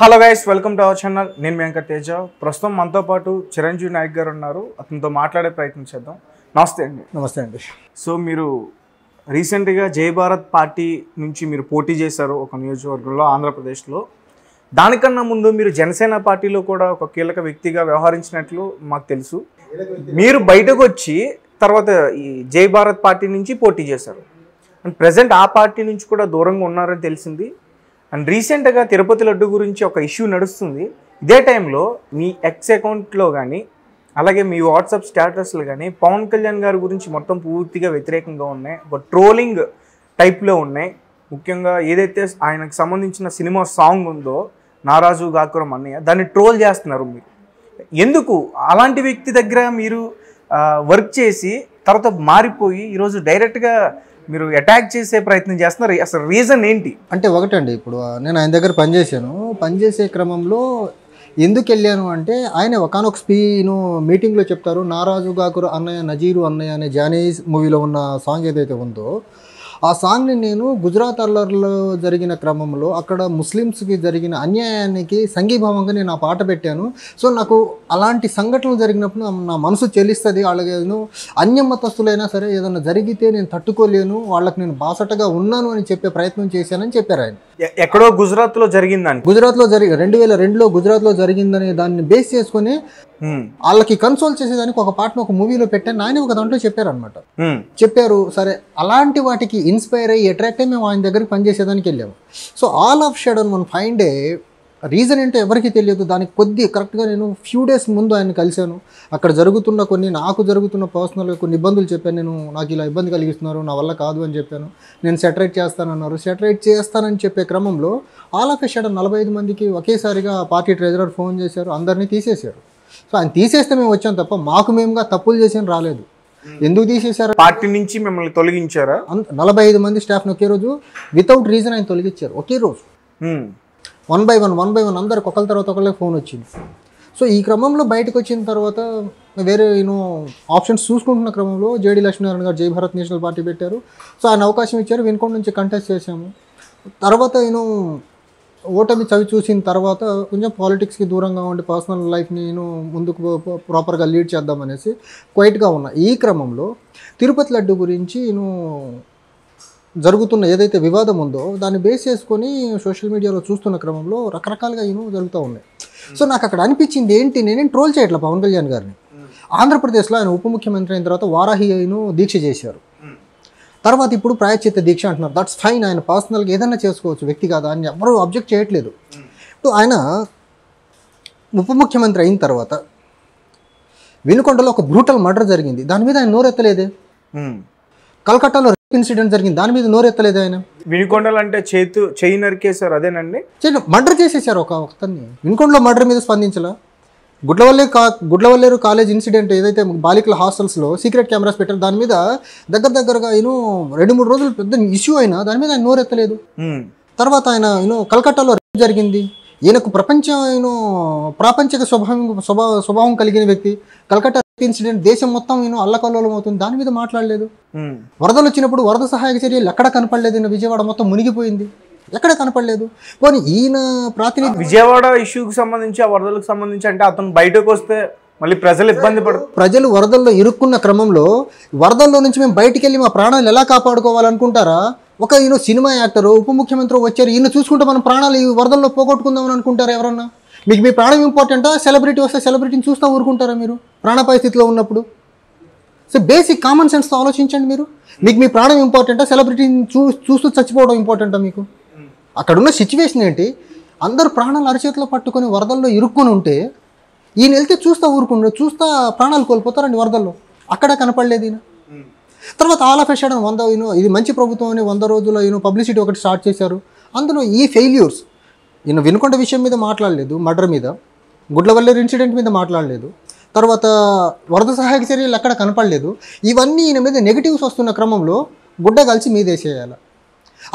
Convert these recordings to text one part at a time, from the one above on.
Hello guys, welcome to our channel. నేను మీ వెంకట్ తేజ. ప్రస్తుతం మనతో పాటు చిరంజీవి నాయక్ గారు ఉన్నారు. అతనితో మాట్లాడే ప్రయత్నం చేద్దాం. నమస్తే అండి. నమస్తే అండి. సో మీరు రీసెంట్గా జై భారత్ పార్టీ నుంచి మీరు పోటీ చేశారు ఒక నియోజకవర్గంలో, ఆంధ్రప్రదేశ్లో. దానికన్నా ముందు మీరు జనసేన పార్టీలో కూడా ఒక కీలక వ్యక్తిగా వ్యవహరించినట్లు మాకు తెలుసు. మీరు బయటకు వచ్చి తర్వాత ఈ జై భారత్ పార్టీ నుంచి పోటీ చేశారు. అండ్ ప్రజెంట్ ఆ పార్టీ నుంచి కూడా దూరంగా ఉన్నారని తెలిసింది. అండ్ రీసెంట్గా తిరుపతి లడ్డు గురించి ఒక ఇష్యూ నడుస్తుంది. ఇదే టైంలో మీ ఎక్స్ అకౌంట్లో కానీ అలాగే మీ వాట్సాప్ స్టేటస్లు కానీ పవన్ కళ్యాణ్ గారి గురించి మొత్తం పూర్తిగా వ్యతిరేకంగా ఉన్నాయి, ఒక ట్రోలింగ్ టైప్లో ఉన్నాయి. ముఖ్యంగా ఏదైతే ఆయనకు సంబంధించిన సినిమా సాంగ్ ఉందో నారాజు గాకురం అన్నయ్య, దాన్ని ట్రోల్ చేస్తున్నారు మీరు. ఎందుకు అలాంటి వ్యక్తి దగ్గర మీరు వర్క్ చేసి తర్వాత మారిపోయి ఈరోజు డైరెక్ట్గా మీరు అటాక్ చేసే ప్రయత్నం చేస్తున్నారు? అసలు రీజన్ ఏంటి? అంటే ఒకటండి, ఇప్పుడు నేను ఆయన దగ్గర పనిచేసే క్రమంలో ఎందుకు వెళ్ళాను అంటే, ఆయన ఒకనొక మీటింగ్లో చెప్తారు, నారాజు గాకురు అన్నయ్య నజీరు అన్నయ్య అనే జానీస్ మూవీలో ఉన్న సాంగ్ ఏదైతే ఉందో ఆ సాంగ్ని నేను గుజరాత్ అల్లర్లో జరిగిన క్రమంలో అక్కడ ముస్లిమ్స్కి జరిగిన అన్యాయానికి సంఘీభావంగా నేను ఆ పాట పెట్టాను. సో నాకు అలాంటి సంఘటనలు జరిగినప్పుడు నా మనసు చెల్లిస్తుంది. అలాగే అన్యమతస్తులైనా సరే ఏదైనా జరిగితే నేను తట్టుకోలేను, వాళ్ళకి నేను బాసటగా ఉన్నాను అని చెప్పే ప్రయత్నం చేశానని చెప్పారు ఆయన. ఎక్కడో గుజరాత్లో జరిగిందని, 2002లో గుజరాత్లో జరిగిందని దాన్ని బేస్ చేసుకుని వాళ్ళకి కన్సోల్ చేసేదానికి ఒక పాటను ఒక మూవీలో పెట్టాను. ఆయన ఒక దాంట్లో చెప్పారు. సరే, అలాంటి వాటికి ఇన్స్పైర్ అయ్యి అట్రాక్ట్ అయ్యి మేము ఆయన దగ్గరికి పనిచేసేదానికి వెళ్ళాము. So all of sudden one fine day, reason ఏంటో ఎవరికి తెలియదు. దానికి కరెక్ట్గా నేను ఫ్యూ డేస్ ముందు ఆయన కలిశాను. అక్కడ జరుగుతున్న నాకు జరుగుతున్న పర్సనల్గా కొన్ని ఇబ్బందులు చెప్పాను. నాకు ఇలా ఇబ్బంది కలిగిస్తున్నారు, నా వల్ల కాదు అని చెప్పాను. నేను సెటరేట్ చేస్తానని చెప్పే క్రమంలో ఆల్ ఆఫ్ షడన్ 45 మందికి ఒకేసారిగా పార్టీ ట్రెజరర్ ఫోన్ చేశారు, అందరినీ తీసేశారు. సో ఆయన తీసేస్తే మేము వచ్చాం తప్ప మేముగా తప్పులు చేసి రాలేదు. ఎందుకు తీసేశారు? పార్టీ నుంచి మిమ్మల్ని తొలగించారా? 45 మంది స్టాఫ్ని ఒకే రోజు వితౌట్ రీజన్ ఆయన తొలగించారు. ఒకే రోజు వన్ బై వన్ అందరికి ఒకరి తర్వాత ఒకళ్ళకి ఫోన్ వచ్చింది. సో ఈ క్రమంలో బయటకు వచ్చిన తర్వాత వేరే ఆప్షన్స్ చూసుకుంటున్న క్రమంలో జేడీ లక్ష్మీనారాయణ గారు జై భారత్ నేషనల్ పార్టీ పెట్టారు. సో ఆయన అవకాశం ఇచ్చారు, వినుకొండ నుంచి కంటెస్ట్ చేశాము. తర్వాత ఓటమి చవి చూసిన తర్వాత కొంచెం పాలిటిక్స్కి దూరంగా ఉండి పర్సనల్ లైఫ్ని ముందుకు ప్రాపర్గా లీడ్ చేద్దామనేసి క్వైట్గా ఉన్నా. ఈ క్రమంలో తిరుపతి లడ్డు గురించి జరుగుతున్న ఏదైతే వివాదం ఉందో దాన్ని బేస్ చేసుకొని సోషల్ మీడియాలో చూస్తున్న క్రమంలో రకరకాలుగా జరుగుతూ ఉన్నాయి. సో నాకు అక్కడ అనిపించింది ఏంటి, నేనేం ట్రోల్ చేయట్లా పవన్ కళ్యాణ్ గారిని. ఆంధ్రప్రదేశ్లో ఆయన ఉప ముఖ్యమంత్రి అయిన తర్వాత వారాహి దీక్ష చేశారు. తర్వాత ఇప్పుడు ప్రాయశ్చిత్త దీక్ష అంటున్నారు. దట్స్ ఫైన్, ఆయన పర్సనల్గా ఏదైనా చేసుకోవచ్చు, వ్యక్తి కాదా అని ఎవరు అబ్జెక్ట్ చేయట్లేదు. ఇప్పుడు ఆయన ఉప ముఖ్యమంత్రి అయిన తర్వాత వినుకొండలో ఒక బ్రూటల్ మర్డర్ జరిగింది, దాని మీద ఆయన నోరెత్తలేదే. కలకట్టాలో రేప్ ఇన్సిడెంట్ జరిగింది, దాని మీద నోరెత్తలేదు ఆయన. వినుకొండలు అంటే చేయి నరికేశారు అదేనండి, మర్డర్ చేసేసారు ఒకతన్ని. వినుకొండలో మర్డర్ మీద స్పందించలా. గుడ్లవల్లేరు కాలేజ్ ఇన్సిడెంట్ ఏదైతే బాలికల హాస్టల్స్లో సీక్రెట్ కెమెరాస్ పెట్టారు, దాని మీద దగ్గరగా 2-3 రోజులు పెద్ద ఇష్యూ అయినా దాని మీద ఆయన నోరెత్తలేదు. తర్వాత ఆయన కలకట్టాలో రేప్ జరిగింది, ఈయనకు ప్రాపంచిక స్వభావం కలిగిన వ్యక్తి. కలకట్టా ఇన్సిడెంట్ దేశం మొత్తం అల్లకల్లోలం అవుతుంది, దాని మీద మాట్లాడలేదు. వరదలు వచ్చినప్పుడు వరద సహాయక చర్యలు ఎక్కడ కనపడలేదు. విజయవాడ మొత్తం మునిగిపోయింది, ఎక్కడ కనపడలేదు. పోనీ ఈయన ప్రాతినిధ్యం విజయవాడ ఇష్యూకి సంబంధించి, ఆ వరదలకు సంబంధించి అంటే అతను బయటకు వస్తే మళ్ళీ ప్రజలు ఇబ్బంది పడతారు. ప్రజలు వరదల్లో ఇరుక్కున్న క్రమంలో వరదల్లో నుంచి మేము బయటికి వెళ్ళి మా ప్రాణాలు ఎలా కాపాడుకోవాలనుకుంటారా? ఒక సినిమా యాక్టర్ ఉప ముఖ్యమంత్రి వచ్చారు, ఈయన చూసుకుంటే మనం ప్రాణాలు ఈ వరదల్లో పోగొట్టుకుందామని అనుకుంటారా ఎవరన్నా? మీకు మీ ప్రాణం ఇంపార్టెంటా? సెలబ్రిటీ వస్తే సెలబ్రిటీని చూస్తూ ఊరుకుంటారా మీరు ప్రాణాపాయ స్థితిలో ఉన్నప్పుడు? సో బేసిక్ కామన్ సెన్స్తో ఆలోచించండి మీరు. మీకు మీ ప్రాణం ఇంపార్టెంటా? సెలబ్రిటీని చూస్తూ చచ్చిపోవడం ఇంపార్టెంటా మీకు? అక్కడున్న సిచ్యువేషన్ ఏంటి? అందరూ ప్రాణాలు అరచేతిలో పట్టుకొని వరదల్లో ఇరుక్కొని ఉంటే ఈయన వెళ్తే చూస్తా ప్రాణాలు కోల్పోతారండి వరదల్లో. అక్కడ కనపడలేదు ఈయన. తర్వాత ఆల్ ఆఫ్ ఎ సడన్ ఇది మంచి ప్రభుత్వం అని 100 రోజుల్లో పబ్లిసిటీ ఒకటి స్టార్ట్ చేశారు. అందులో ఈ ఫెయిల్యూర్స్ వినుకొండ విషయం మీద మాట్లాడలేదు, మర్డర్ మీద, గుడ్లవల్లేరు ఇన్సిడెంట్ మీద మాట్లాడలేదు, తర్వాత వరద సహాయక చర్యలు ఎక్కడ కనపడలేదు. ఇవన్నీ ఈయన మీద నెగిటివ్స్ వస్తున్న క్రమంలో గుడ్డ కలిసి మీదేసేయాలి.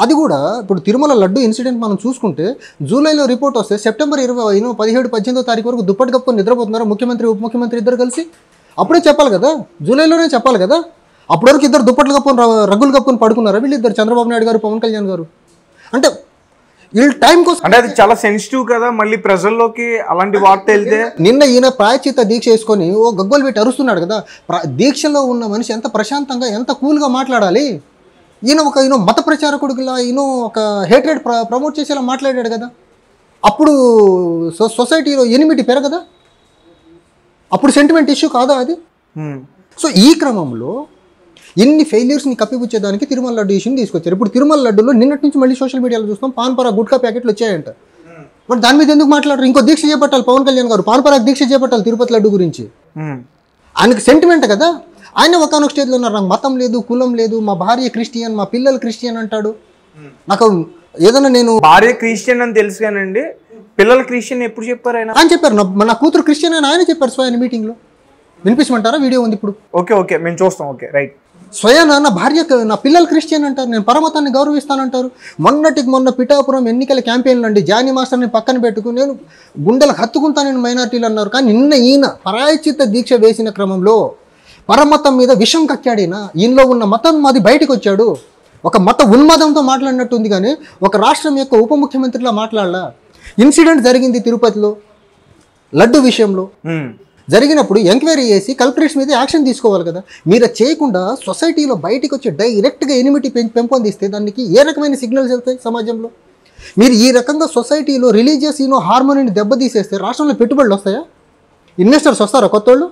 అది కూడా ఇప్పుడు తిరుమల లడ్డు ఇన్సిడెంట్ మనం చూసుకుంటే జూలైలో రిపోర్ట్ వస్తే సెప్టెంబర్ 17-18వ తారీఖు వరకు దుప్పటి కప్పుకొని నిద్రపోతున్నారు ముఖ్యమంత్రి ఉప ముఖ్యమంత్రి ఇద్దరు కలిసి. అప్పుడే చెప్పాలి కదా, జూలైలోనే చెప్పాలి కదా. అప్పటి వరకు ఇద్దరు దుప్పట్లు కప్పుకొని రగ్గులు కప్పుకొని పడుకున్నారా వీళ్ళిద్దరు, చంద్రబాబు నాయుడు గారు, పవన్ కళ్యాణ్ గారు? అంటే వీళ్ళు టైం కోసం అంటే అది చాలా సెన్సిటివ్ కదా, మళ్ళీ ప్రజల్లోకి అలాంటి వార్త వెళ్తే. నిన్న ఈయన ప్రాయచిత్త దీక్ష వేసుకొని ఓ గగ్గోలు పెట్టి అరుస్తున్నాడు కదా. దీక్షలో ఉన్న మనిషి ఎంత ప్రశాంతంగా ఎంత కూల్గా మాట్లాడాలి. ఈయన మత ప్రచారకుడిలా ఈయన ఒక హేట్రేట్ ప్రమోట్ చేసేలా మాట్లాడాడు కదా. అప్పుడు సొసైటీలో ఎనిమిటి పెరగదా, అప్పుడు సెంటిమెంట్ ఇష్యూ కాదా అది. సో ఈ క్రమంలో ఎన్ని ఫెయిల్యూర్స్ని కప్పిపుచ్చేదానికి తిరుమల లడ్డు ఇష్యూని తీసుకొచ్చారు. ఇప్పుడు తిరుమల లడ్డులో నిన్నటి నుంచి మళ్ళీ సోషల్ మీడియాలో చూస్తాం పాన్పరా గుట్కా ప్యాకెట్లు వచ్చాయంట. బట్ దాని మీద ఎందుకు మాట్లాడరు? ఇంకో దీక్ష చేపట్టాలి పవన్ కళ్యాణ్ గారు, పాన్పరాకు దీక్ష చేపట్టాలి తిరుపతి లడ్డు గురించి. ఆయనకి సెంటిమెంట్ కదా. ఆయన ఒకనొక స్టేజ్లో ఉన్నారు, నాకు మతం లేదు కులం లేదు, మా భార్య క్రిస్టియన్ మా పిల్లలు క్రిస్టియన్ అంటాడు. నాకు ఏదైనా నేను భార్య క్రిస్టియన్ అని తెలుసు కానండి, పిల్లలు క్రిస్టియన్ ఎప్పుడు చెప్పారు ఆయన చెప్పారు. నా కూతురు క్రిస్టియన్ అని ఆయన చెప్పారు స్వయాన మీటింగ్లో. వినిపించమంటారా? వీడియో ఉంది ఇప్పుడు. ఓకే మేము చూస్తాం. Okay right. స్వయాన నా భార్య నా పిల్లలు క్రిస్టియన్ అంటారు, నేను పరమతాన్ని గౌరవిస్తానంటారు. మొన్న పిఠాపురం ఎన్నికల క్యాంపెయిన్లు అండి, జానీ మాస్టర్ని పక్కన పెట్టుకుని నేను గుండెలకు హత్తుకుంటానని మైనార్టీలు అన్నారు. కానీ నిన్న ఈయన పరాయచిత్త దీక్ష వేసిన క్రమంలో పరమతం మీద విషం కక్కాడినా. ఈయనలో ఉన్న మతం మాది బయటకు వచ్చాడు. ఒక మత ఉన్మాదంతో మాట్లాడినట్టుంది కానీ ఒక రాష్ట్రం యొక్క ఉప ముఖ్యమంత్రిలా మాట్లాడలా. ఇన్సిడెంట్ జరిగింది తిరుపతిలో లడ్డు విషయంలో. జరిగినప్పుడు ఎంక్వైరీ చేసి కల్పరేట్స్ మీద యాక్షన్ తీసుకోవాలి కదా. మీరు చేయకుండా సొసైటీలో బయటికి వచ్చి డైరెక్ట్గా ఎనిమిటీ పెంపొందిస్తే దానికి ఏ రకమైన సిగ్నల్స్ వెళ్తాయి సమాజంలో? మీరు ఈ రకంగా సొసైటీలో రిలీజియస్ హార్మోనీని దెబ్బతీసేస్తే రాష్ట్రంలో పెట్టుబడులు వస్తాయా? ఇన్వెస్టర్స్ వస్తారా? కొత్త వాళ్ళు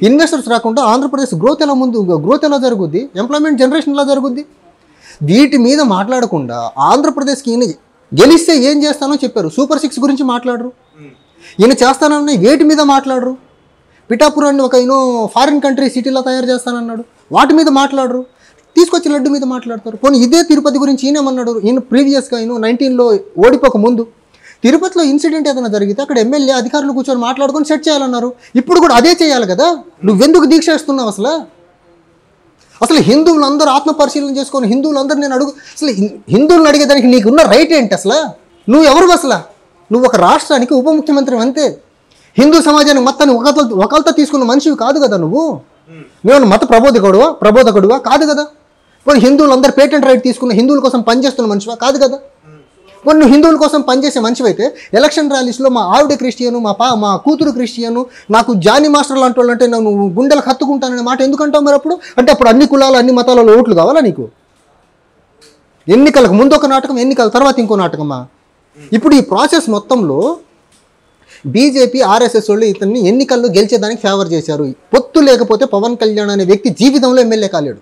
ఇన్వెస్టర్స్ రాకుండా ఆంధ్రప్రదేశ్ గ్రోత్ ఎలా జరుగుద్ది? ఎంప్లాయ్మెంట్ జనరేషన్ ఎలా జరుగుద్ది? వీటి మీద మాట్లాడకుండా ఆంధ్రప్రదేశ్కి ఈయన గెలిస్తే ఏం చేస్తానో చెప్పారు. సూపర్ 6 గురించి మాట్లాడరు. ఈయన చేస్తానన్న వేటి మీద మాట్లాడరు. పిఠాపురాన్ని ఒక ఫారిన్ కంట్రీ సిటీలో తయారు చేస్తానన్నాడు, వాటి మీద మాట్లాడరు. తీసుకొచ్చి లడ్డు మీద మాట్లాడతారు. పోనీ ఇదే తిరుపతి గురించి ఈయనేమన్నాడు? ఈయన ప్రీవియస్గా 19లో ఓడిపోక ముందు తిరుపతిలో ఇన్సిడెంట్ ఏదైనా జరిగితే అక్కడ ఎమ్మెల్యే అధికారులు కూర్చొని మాట్లాడుకొని సెట్ చేయాలన్నారు. ఇప్పుడు కూడా అదే చేయాలి కదా. నువ్వెందుకు దీక్ష చేస్తున్నావు? అసలు హిందువులందరూ ఆత్మపరిశీలన చేసుకొని హిందువులందరూ నేను అసలు హిందువులను అడిగేదానికి నీకున్న రైట్ ఏంటి? నువ్వు ఎవరు? నువ్వు ఒక రాష్ట్రానికి ఉప ముఖ్యమంత్రి అంతే. హిందూ సమాజానికి మొత్తాన్ని ఒకళ్ళతో తీసుకున్న మనిషివి కాదు కదా నువ్వు. నువ్వు మత ప్రబోధకుడువా? కాదు కదా. పోనీ హిందువులందరూ పేటెంట్ రైట్ తీసుకున్న హిందువుల కోసం పనిచేస్తున్న మనిషివా? కాదు కదా. పోనీ నువ్వు హిందువుల కోసం పనిచేసే మనిషివైతే ఎలక్షన్ ర్యాలీస్లో మా ఆవిడ క్రిస్టియను, మా కూతురు క్రిస్టియను, నాకు జానీ మాస్టర్ లాంటి వాళ్ళు అంటే నువ్వు గుండెలకు హత్తుకుంటాననే మాట ఎందుకంటావు మరి? అప్పుడు అన్ని కులాలు అన్ని మతాలలో ఓట్లు కావాలా నీకు? ఎన్నికలకు ముందు ఒక నాటకం, ఎన్నికల తర్వాత ఇంకో నాటకమా? ఇప్పుడు ఈ ప్రాసెస్ మొత్తంలో బీజేపీ ఆర్ఎస్ఎస్ వాళ్ళు ఇతన్ని ఎన్నికల్లో గెలిచేదానికి ఫేవర్ చేశారు. పొత్తు లేకపోతే పవన్ కళ్యాణ్ అనే వ్యక్తి జీవితంలో ఎమ్మెల్యే కాలేడు.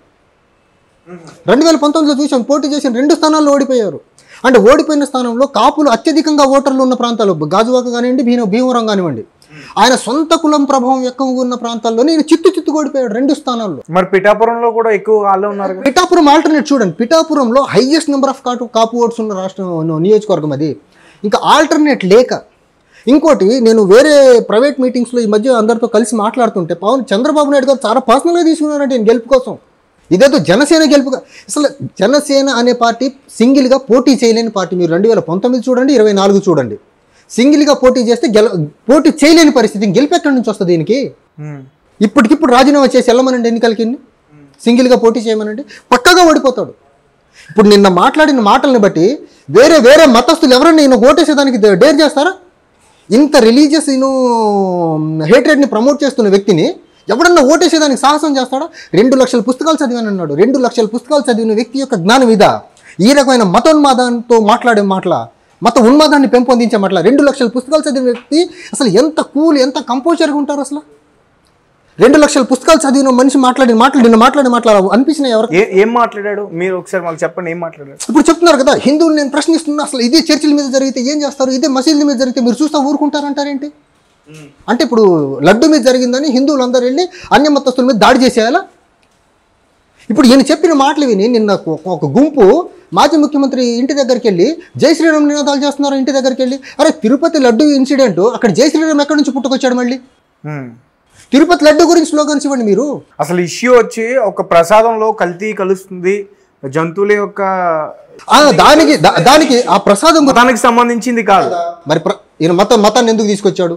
2019లో చూసాం, పోటీ చేసిన 2 స్థానాల్లో ఓడిపోయారు. అంటే ఓడిపోయిన స్థానంలో కాపులు అత్యధికంగా ఓటర్లు ఉన్న ప్రాంతాలు గాజువాక కానివ్వండి, భీమవరం కానివ్వండి, ఆయన సొంత కులం ప్రభావం ఎక్కువగా ఉన్న ప్రాంతాల్లో నేను చిత్తు ఓడిపోయాడు 2 స్థానాల్లో. మరి పిఠాపురంలో కూడా ఎక్కువ వాళ్ళే ఉన్నారు. పిఠాపురం ఆల్టర్నేట్ చూడండి, పిఠాపురంలో highest number of Kapu votes ఉన్న నియోజకవర్గం అది. ఇంకా ఆల్టర్నేట్ లేక ఇంకోటి, నేను వేరే ప్రైవేట్ మీటింగ్స్లో ఈ మధ్య అందరితో కలిసి మాట్లాడుతుంటే చంద్రబాబు నాయుడు గారు చాలా పర్సనల్గా తీసుకున్నారంటే నేను గెలుపు కోసం. ఇదేదో జనసేన గెలుపుగా. అసలు జనసేన అనే పార్టీ సింగిల్గా పోటీ చేయలేని పార్టీ. మీరు 2019 చూడండి, 24 చూడండి. సింగిల్గా పోటీ చేస్తే పోటీ చేయలేని పరిస్థితి. గెలుపు ఎక్కడి నుంచి వస్తుంది దీనికి? ఇప్పటికిప్పుడు రాజీనామా చేసి వెళ్ళమనండి ఎన్నికలకి. సింగిల్గా పోటీ చేయమనండి, పక్కగా ఓడిపోతాడు. ఇప్పుడు నిన్న మాట్లాడిన మాటల్ని బట్టి వేరే మతస్థులు ఎవరైనా ఈయన ఓటేసేదానికి డేర్ చేస్తారా? ఇంత రిలీజియస్ హేట్రేట్ని ప్రమోట్ చేస్తున్న వ్యక్తిని ఎవడన్నా ఓటేసేదానికి సాహసం చేస్తాడా? 2 లక్షల పుస్తకాలు చదివాను అన్నాడు. 2 లక్షల పుస్తకాలు చదివిన వ్యక్తి యొక్క జ్ఞానం మీద ఈ రకమైన మతోన్మాదంతో మాట్లాడే మాటల, మత ఉన్మాదాన్ని పెంపొందించే మాటల 2 లక్షల పుస్తకాలు చదివిన వ్యక్తి అసలు ఎంత కూల్, ఎంత కంపోజర్గా ఉంటారు? అసలు 2 లక్షల పుస్తకాలు చదివిన మనిషి నిన్న మాట్లాడే మాటలు అనిపించినాయి ఎవరు? ఏం మాట్లాడాడు మీరు ఒకసారి మాకు చెప్పండి, ఏం మాట్లాడాడు? ఇప్పుడు చెప్తున్నారు కదా, హిందువులు నేను ప్రశ్నిస్తున్నా, అసలు ఇదే చర్చిల మీద జరిగితే ఏం చేస్తారు, ఇదే మసీదుల మీద జరిగితే మీరు చూస్తా ఊరుకుంటారంటారేంటి? అంటే ఇప్పుడు లడ్డు మీద జరిగిందని హిందువులందరూ వెళ్ళి అన్య మతస్థుల మీద దాడి చేసేయాలా? ఇప్పుడు ఈయన చెప్పిన మాటలు విని నిన్న ఒక గుంపు మాజీ ముఖ్యమంత్రి ఇంటి దగ్గరికి వెళ్ళి జై శ్రీరామ్ నినాదాలు చేస్తున్నారు. ఇంటి దగ్గరికి వెళ్ళి అరే తిరుపతి లడ్డు ఇన్సిడెంట్, అక్కడ జై శ్రీరామ్ ఎక్కడి నుంచి పుట్టుకొచ్చాడు? మళ్ళీ తిరుపతి లడ్డు గురించి స్లోగన్స్ ఇవ్వండి మీరు. అసలు ఇష్యూ వచ్చి ఒక ప్రసాదంలో కల్తీ కలుస్తుంది, జంతువుల యొక్క దానికి ఆ ప్రసాదం మతానికి సంబంధించింది కాదు. మరి ఈయన మతాన్ని ఎందుకు తీసుకొచ్చాడు?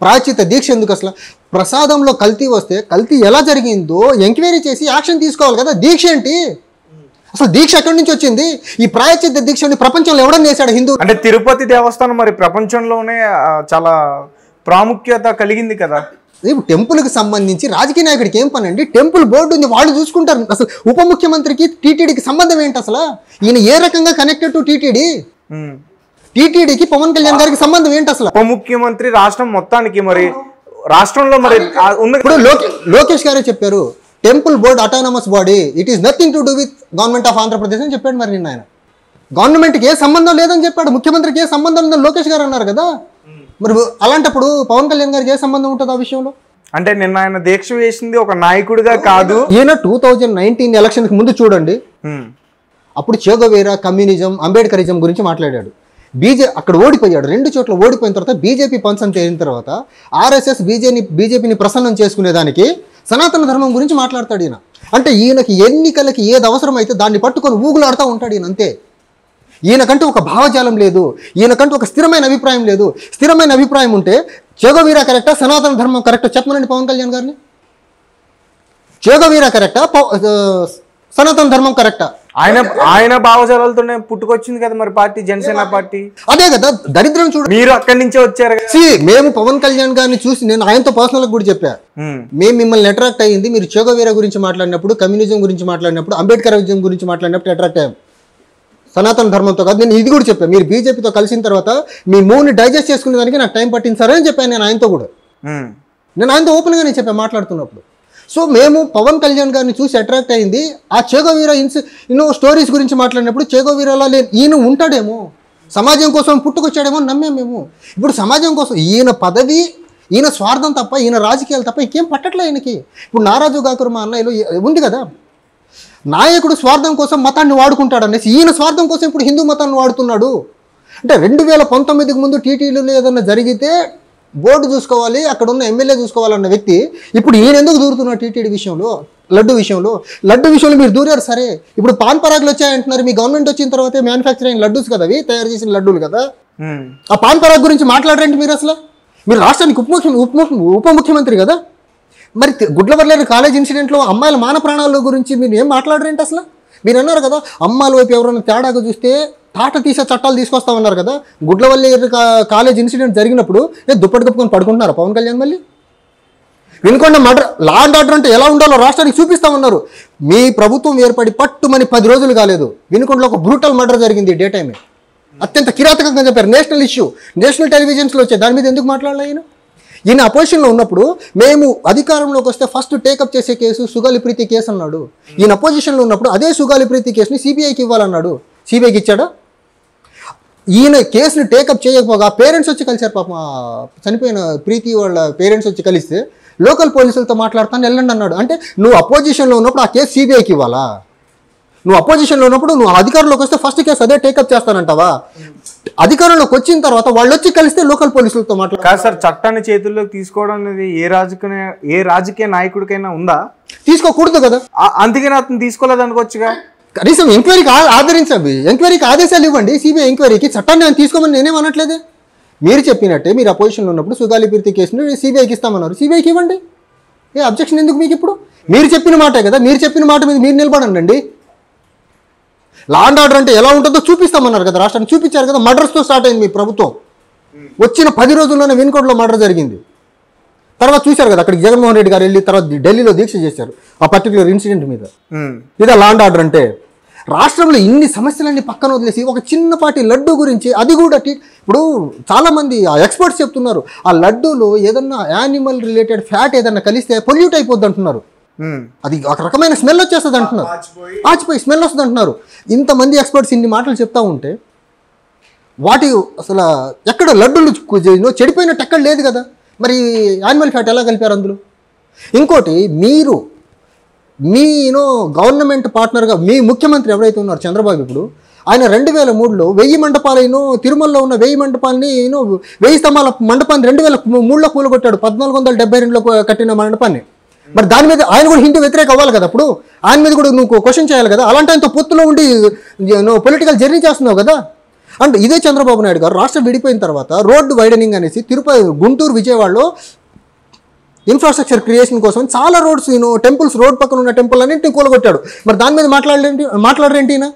ప్రాచిత దీక్ష ఎందుకు? అసలు ప్రసాదంలో కల్తీ వస్తే కల్తీ ఎలా జరిగిందో ఎంక్వైరీ చేసి యాక్షన్ తీసుకోవాలి కదా. దీక్ష ఏంటి? అసలు దీక్ష ఎక్కడి నుంచి వచ్చింది? ఈ ప్రాయశ్చిత్త దీక్షని ప్రపంచంలో ఎవడన్నా చేశాడు హిందూ? అంటే తిరుపతి దేవస్థానం మరి ప్రపంచంలోనే చాలా ప్రాముఖ్యత కలిగింది కదా. టెంపుల్కి సంబంధించి రాజకీయ నాయకుడికి ఏం పని అండి? టెంపుల్ బోర్డు ఉంది, వాళ్ళు చూసుకుంటారు. అసలు ఉప ముఖ్యమంత్రికి టీటీడీకి సంబంధం ఏంటి అసలు? ఈయన ఏ రకంగా కనెక్టెడ్ టు టీటీడీ? టీటీడీకి పవన్ కళ్యాణ్ గారికి సంబంధం ఏంటి అసలు? ఉప ముఖ్యమంత్రి రాష్ట్రం మొత్తానికి, మరి రాష్ట్రంలో మరి ఉంది. ఇప్పుడు లోకేష్ గారే చెప్పారు, temple board autonomous body, it is nothing to do with government of Andhra Pradesh అని చెప్పాడు. మరి నిన్న ఆయన గవర్నమెంట్కి ఏ సంబంధం లేదని చెప్పాడు, ముఖ్యమంత్రికి ఏ సంబంధం లేదని లోకేష్ గారు అన్నారు కదా. మరి అలాంటప్పుడు పవన్ కళ్యాణ్ గారికి ఏ సంబంధం ఉంటుంది ఆ విషయంలో? అంటే నిన్న ఆయన దీక్ష వేసింది ఒక నాయకుడిగా కాదు. ఈయన 2019 ఎలక్షన్కి ముందు చూడండి, అప్పుడు చేగోవేరా, కమ్యూనిజం, అంబేద్కరిజం గురించి మాట్లాడాడు. అక్కడ ఓడిపోయాడు, 2 చోట్ల ఓడిపోయిన తర్వాత బీజేపీ పంచం తేలిన తర్వాత ఆర్ఎస్ఎస్ బీజేపీని ప్రసన్నం చేసుకునేదానికి సనాతన ధర్మం గురించి మాట్లాడతాడు ఈయన. అంటే ఈయనకి ఎన్నికలకి ఏది అవసరమైతే దాన్ని పట్టుకొని ఊగులాడుతూ ఉంటాడు ఈయన, అంతే. ఈయనకంటూ ఒక భావజాలం లేదు, ఈయనకంటూ ఒక స్థిరమైన అభిప్రాయం లేదు. స్థిరమైన అభిప్రాయం ఉంటే చేగోవీరా కరెక్టా, సనాతన ధర్మం కరెక్టా చెప్పమనండి పవన్ కళ్యాణ్ గారిని. చేగోవీరా కరెక్టా, సనాతన ధర్మం కరెక్టా? ఆయన భావజాలతోనే పుట్టుకొచ్చింది కదా మరి పార్టీ, జనసేన పార్టీ. అదే కదా దరిద్రం. చూడు, మీరు అక్కడి నుంచే వచ్చారు. మేము పవన్ కళ్యాణ్ గారిని చూసి, నేను ఆయనతో పర్సనల్ కూడా చెప్పా, మేము మిమ్మల్ని అట్రాక్ట్ అయ్యింది మీరు చేగోవీరా గురించి మాట్లాడినప్పుడు, కమ్యూనిజం గురించి మాట్లాడినప్పుడు, అంబేద్కరిజం గురించి మాట్లాడినప్పుడు అట్రాక్ట్ అయ్యాం, సనాతన ధర్మంతో కాదు. నేను ఇది కూడా చెప్పాను, మీరు బీజేపీతో కలిసిన తర్వాత మీ మూవ్ని డైజెస్ట్ చేసుకునే దానికి నాకు టైం పట్టింది సరే అని చెప్పాను నేను ఆయనతో కూడా. నేను ఆయనతో ఓపెన్గా నేను చెప్పాను మాట్లాడుతున్నప్పుడు. సో మేము పవన్ కళ్యాణ్ గారిని చూసి అట్రాక్ట్ అయింది ఆ చేగోవీరా స్టోరీస్ గురించి మాట్లాడినప్పుడు, చేగోవీరాలో ఈయన ఉంటాడేమో, సమాజం కోసం పుట్టుకొచ్చాడేమో నమ్మాం మేము. ఇప్పుడు సమాజం కోసం ఈయన పదవి, ఈయన స్వార్థం తప్ప, ఈయన రాజకీయాలు తప్ప ఇంకేం పట్టట్లే ఆయనకి. ఇప్పుడు నారాజు గాకరు మా అన్నయ్యలో ఉంది కదా, నాయకుడు స్వార్థం కోసం మతాన్ని వాడుకుంటాడు అనేసి ఈయన స్వార్థం కోసం ఇప్పుడు హిందూ మతాన్ని వాడుతున్నాడు. అంటే 2019కి ముందు టీటీడీలో ఏదన్నా జరిగితే బోర్డు చూసుకోవాలి, అక్కడ ఉన్న ఎమ్మెల్యే చూసుకోవాలన్న వ్యక్తి ఇప్పుడు ఈయన ఎందుకు దూరుతున్నాడు టీటీడీ విషయంలో, లడ్డు విషయంలో మీరు దూరారు సరే. ఇప్పుడు పాన్ పరాగులు వచ్చాయంటున్నారు, మీ గవర్నమెంట్ వచ్చిన తర్వాతే మ్యానుఫ్యాక్చరింగ్ లడ్డూస్ కదా అవి, తయారు చేసిన లడ్డూలు కదా. ఆ పాన్ పరాగ్ గురించి మాట్లాడరండి మీరు అసలు. మీరు రాష్ట్రానికి ఉప ముఖ్యమంత్రి కదా. మరి గుడ్లవర్లేరు కాలేజ్ ఇన్సిడెంట్లో అమ్మాయిల మాన ప్రాణాల గురించి మీరు ఏం మాట్లాడరేంటి అసలు? మీరు అన్నారు కదా అమ్మాయిల వైపు ఎవరైనా తేడాగా చూస్తే తాట తీసే చట్టాలు తీసుకొస్తామన్నారు కదా. గుడ్లవల్లేరు కాలేజ్ ఇన్సిడెంట్ జరిగినప్పుడు దుప్పటి కప్పుకొని పడుకుంటున్నారు పవన్ కళ్యాణ్. మళ్ళీ Vinukonda murder, law and order అంటే ఎలా ఉండాలో రాష్ట్రానికి చూపిస్తామన్నారు. మీ ప్రభుత్వం ఏర్పడి పట్టుమని 10 రోజులు కాలేదు, వినుకొండలో ఒక బ్రూటల్ మర్డర్ జరిగింది డే టైమే, అత్యంత కిరాతకంగా చెప్పారు. నేషనల్ ఇష్యూ, నేషనల్ టెలివిజన్స్లో వచ్చాయి, దాని మీద ఎందుకు మాట్లాడలే ఈయన అపోజిషన్లో ఉన్నప్పుడు? మేము అధికారంలోకి వస్తే ఫస్ట్ టేకప్ చేసే కేసు సుగాలి ప్రీతి కేసు అన్నాడు. ఈయన అపోజిషన్లో ఉన్నప్పుడు అదే సుగాలి ప్రీతి కేసుని సిబిఐకి ఇవ్వాలన్నాడు. సిబిఐకి ఇచ్చాడా? ఈయన కేసుని టేకప్ చేయకపోగా పేరెంట్స్ వచ్చి కలిశారు పాపం, చనిపోయిన ప్రీతి వాళ్ళ పేరెంట్స్ వచ్చి కలిస్తే లోకల్ పోలీసులతో మాట్లాడతాను వెళ్ళండి అన్నాడు. అంటే నువ్వు అపోజిషన్లో ఉన్నప్పుడు ఆ కేసు సిబిఐకి ఇవ్వాలా? నువ్వు అపోజిషన్లో ఉన్నప్పుడు నువ్వు అధికారంలోకి వస్తే ఫస్ట్ కేసు అదే టేకప్ చేస్తానంటావా? అధికారంలోకి వచ్చిన తర్వాత వాళ్ళు వచ్చి కలిస్తే లోకల్ పోలీసులతో మాట్లాడారు. సార్, చట్టాన్ని చేతుల్లోకి తీసుకోవడం అనేది ఏ రాజకీయ నాయకుడికైనా ఉందా? తీసుకోకూడదు కదా. అందుకని అతను తీసుకోలేదు అనుకోవచ్చుగా. కనీసం ఎంక్వైరీకి ఆదరించండి, ఎంక్వైరీకి ఆదేశాలు ఇవ్వండి. సిబిఐ ఎంక్వైరీకి చట్టాన్ని నేను తీసుకోమని నేనేం అనట్లేదే. మీరు చెప్పినట్టే మీరు అపోజిషన్లో ఉన్నప్పుడు సుగాలి ప్రీతి కేసుని సిబిఐకి ఇస్తామన్నారు, సిబిఐకి ఇవ్వండి. ఏ అబ్జెక్షన్ ఎందుకు మీకు? ఇప్పుడు మీరు చెప్పిన మాటే కదా, మీరు చెప్పిన మాట మీద మీరు నిలబడండి. లా అండ్ ఆర్డర్ అంటే ఎలా ఉంటుందో చూపిస్తామన్నారు కదా, రాష్ట్రాన్ని చూపించారు కదా. మర్డర్స్తో స్టార్ట్ అయింది మీ ప్రభుత్వం. వచ్చిన 10 రోజుల్లోనే వినుకొండలో మర్డర్ జరిగింది. తర్వాత చూశారు కదా, అక్కడికి జగన్మోహన్ రెడ్డి గారు వెళ్ళి తర్వాత ఢిల్లీలో దీక్ష చేశారు ఆ పర్టికులర్ ఇన్సిడెంట్ మీద. ఇదే లా అండ్ ఆర్డర్ అంటే? రాష్ట్రంలో ఇన్ని సమస్యలన్నీ పక్కన వదిలేసి ఒక చిన్నపాటి లడ్డు గురించి, అది కూడా ఇప్పుడు చాలామంది ఎక్స్పర్ట్స్ చెప్తున్నారు ఆ లడ్డూలో ఏదన్నా యానిమల్ రిలేటెడ్ ఫ్యాట్ ఏదన్నా కలిస్తే పొల్యూట్ అయిపోద్ది అంటున్నారు. అది ఒక రకమైన స్మెల్ వచ్చేస్తుంది అంటున్నారు, ఆచిపోయి స్మెల్ వస్తుంది అంటున్నారు. ఇంతమంది ఎక్స్పర్ట్స్ ఇన్ని మాటలు చెప్తా ఉంటే వాటి అసలు ఎక్కడ లడ్డూలు చెడిపోయినట్టు ఎక్కడ లేదు కదా. మరి యానిమల్ ఫ్యాట్ ఎలా కలిపారు అందులో? ఇంకోటి, మీ గవర్నమెంట్ పార్ట్నర్గా మీ ముఖ్యమంత్రి ఎవరైతే ఉన్నారు చంద్రబాబు, ఇప్పుడు ఆయన 2003లో 1000 మండపాలను, తిరుమలలో ఉన్న 1000 మండపాలని 1000 స్తంభాల మండపాన్ని 2003లో కూలగొట్టాడు. 1472లో కట్టిన మండపాన్ని. మరి దాని మీద ఆయన కూడా హిందూ వ్యతిరేక అవ్వాలి కదా. అప్పుడు ఆయన మీద కూడా నువ్వు క్వశ్చన్ చేయాలి కదా. అలాంటి ఆయనతో పొత్తులో ఉండి నువ్వు పొలిటికల్ జర్నీ చేస్తున్నావు కదా. అండ్ ఇదే చంద్రబాబు నాయుడు గారు రాష్ట్రం విడిపోయిన తర్వాత రోడ్డు వైడనింగ్ అనేసి గుంటూరు విజయవాడలో ఇన్ఫ్రాస్ట్రక్చర్ క్రియేషన్ కోసం చాలా రోడ్స్ టెంపుల్స్, రోడ్ పక్కన ఉన్న టెంపుల్ అన్నింటినీ కూలగొట్టాడు. మరి దాని మీద మాట్లాడరేంటి ఈయన?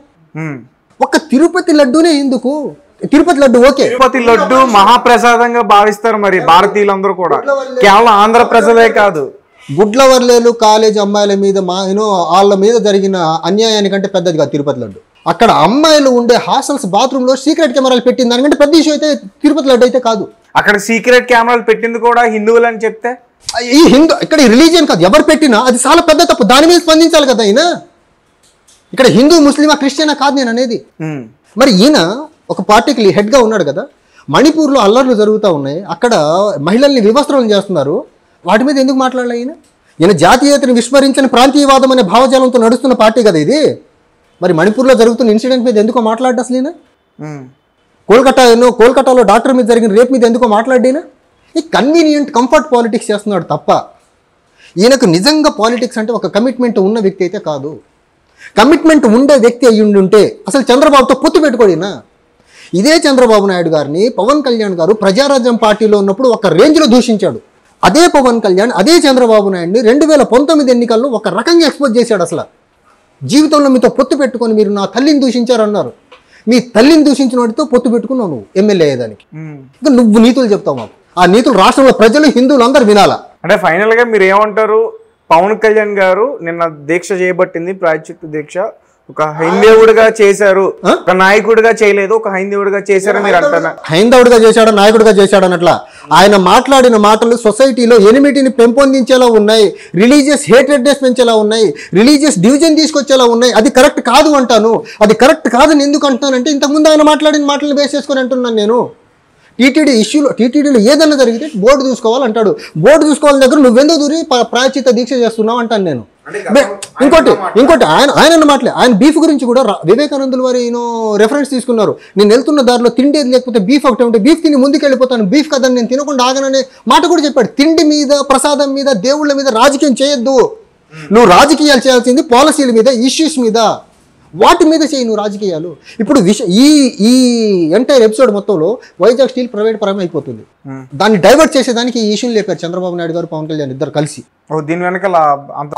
ఒక్క తిరుపతి లడ్డూనే ఎందుకు? తిరుపతి లడ్డు ఓకే, తిరుపతి లడ్డు మహాప్రసాదంగా భావిస్తారు మరి భారతీయులందరూ కూడా, కేవలం ఆంధ్ర ప్రజలే కాదు. గుడ్లవర్లేలు కాలేజ్ అమ్మాయిల మీద వాళ్ళ మీద జరిగిన అన్యాయానికంటే పెద్దది కాదు తిరుపతి లడ్డు. అక్కడ అమ్మాయిలు ఉండే హాస్టల్స్ బాత్రూంలో సీక్రెట్ కెమెరాలు పెట్టింది దానికంటే పెద్ద ఇష్యూ అయితే తిరుపతి లడ్డు అయితే కాదు. అక్కడ సీక్రెట్ కెమెరాలు పెట్టింది కూడా హిందువులు అని చెప్తే, ఈ ఇక్కడ రిలీజియన్ కాదు, ఎవరు పెట్టినా అది చాలా పెద్ద తప్పు. దాని మీద స్పందించాలి కదా ఈయన. ఇక్కడ హిందూ, ముస్లిమా, క్రిస్టియనా కాదు నేను అనేది. మరి ఈయన ఒక పార్టీకి హెడ్గా ఉన్నాడు కదా. మణిపూర్లో అల్లర్లు జరుగుతూ ఉన్నాయి, అక్కడ మహిళల్ని వివస్త్రం చేస్తున్నారు. వాటి మీద ఎందుకు మాట్లాడలే ఈయన? ఈయన జాతీయతను విస్మరించని ప్రాంతీయవాదం అనే భావజాలంతో నడుస్తున్న పార్టీ కదా ఇది. మరి మణిపూర్లో జరుగుతున్న ఇన్సిడెంట్ మీద ఎందుకో మాట్లాడ్డా అసలు ఈయన? కోల్కతాలో డాక్టర్ మీద జరిగిన రేప్ మీద ఎందుకో మాట్లాడినా? ఈ కన్వీనియంట్ కంఫర్ట్ పాలిటిక్స్ చేస్తున్నాడు తప్ప ఈయనకు నిజంగా పాలిటిక్స్ అంటే ఒక కమిట్మెంట్ ఉన్న వ్యక్తి అయితే కాదు. కమిట్మెంట్ ఉండే వ్యక్తి అయ్యి ఉంటే అసలు చంద్రబాబుతో పొత్తు పెట్టుకోడినా. ఇదే చంద్రబాబు నాయుడు గారిని పవన్ కళ్యాణ్ గారు ప్రజారాజ్యం పార్టీలో ఉన్నప్పుడు ఒక రేంజ్లో దూషించాడు. అదే పవన్ కళ్యాణ్ అదే చంద్రబాబు నాయుడిని 2019 ఎన్నికల్లో ఒక రకంగా ఎక్స్పోజ్ చేశాడు. అసలు జీవితంలో మీతో పొత్తు పెట్టుకొని మీరు నా తల్లిని దూషించారన్నారు. మీ తల్లిని దూషించిన వాడితో పొత్తు పెట్టుకున్నావు నువ్వు ఎమ్మెల్యే అయ్యేదానికి. ఇంకా నువ్వు నీతులు చెప్తావు మాకు. ఆ నీతులు రాష్ట్రంలో ప్రజలు, హిందువులు అందరూ వినాలా. అంటే ఫైనల్ గా మీరు ఏమంటారు? పవన్ కళ్యాణ్ గారు నిన్న దీక్ష చేయబట్టింది, ప్రాయశ్చిత్త దీక్ష. ఒక హైందవుడిగా చేశారు, ఒక నాయకుడిగా చేయలేదు, ఒక హైందవుడిగా చేశారు మీరు అంటారా? హైందవుడిగా చేశాడు, నాయకుడిగా చేశాడు అన్నట్ల ఆయన మాట్లాడిన మాటలు సొసైటీలో ఎనిమిటిని పెంపొందించేలా ఉన్నాయి, రిలీజియస్ హేట్రెడ్నెస్ పెంచేలా ఉన్నాయి, రిలీజియస్ డివిజన్ తీసుకొచ్చేలా ఉన్నాయి. అది కరెక్ట్ కాదు అంటాను. అది కరెక్ట్ కాదని ఎందుకు అంటానంటే ఇంతకుముందు ఆయన మాట్లాడిన మాటలను బేస్ చేసుకొని అంటున్నాను నేను. టీటీడీలో ఏదన్నా జరిగితే బోర్డు చూసుకోవాలంటాడు. బోర్డు చూసుకోవాలని దగ్గర నువ్వెందుకు దూరి ప్రాయశ్చిత్త దీక్ష చేస్తున్నావు అంటాను నేను. ఇంకోటి ఆయన మాటలే, ఆయన బీఫ్ గురించి కూడా వివేకానందుల వారి రెఫరెన్స్ తీసుకున్నారు. నేను వెళ్తున్న దారిలో తిండి లేకపోతే బీఫ్ ఒకటి ఉంటే బీఫ్ తిని ముందుకు వెళ్ళిపోతాను, బీఫ్ కదని నేను తినకుండా ఆగననే మాట కూడా చెప్పాడు. తిండి మీద, ప్రసాదం మీద, దేవుళ్ళ మీద రాజకీయం చేయొద్దు. నువ్వు రాజకీయాలు చేయాల్సింది పాలసీల మీద, ఇష్యూస్ మీద, వాటి మీద చేయి నువ్వు రాజకీయాలు. ఇప్పుడు ఈ ఎంటైర్ ఎపిసోడ్ మొత్తంలో వైజాగ్ స్టీల్ ప్రైవేట్ పరం అయిపోతుంది. దాన్ని డైవర్ట్ చేసేదానికి ఈ ఇష్యూని లేపారు చంద్రబాబు నాయుడు గారు, పవన్ కళ్యాణ్ ఇద్దరు కలిసి. దీని వెనకాల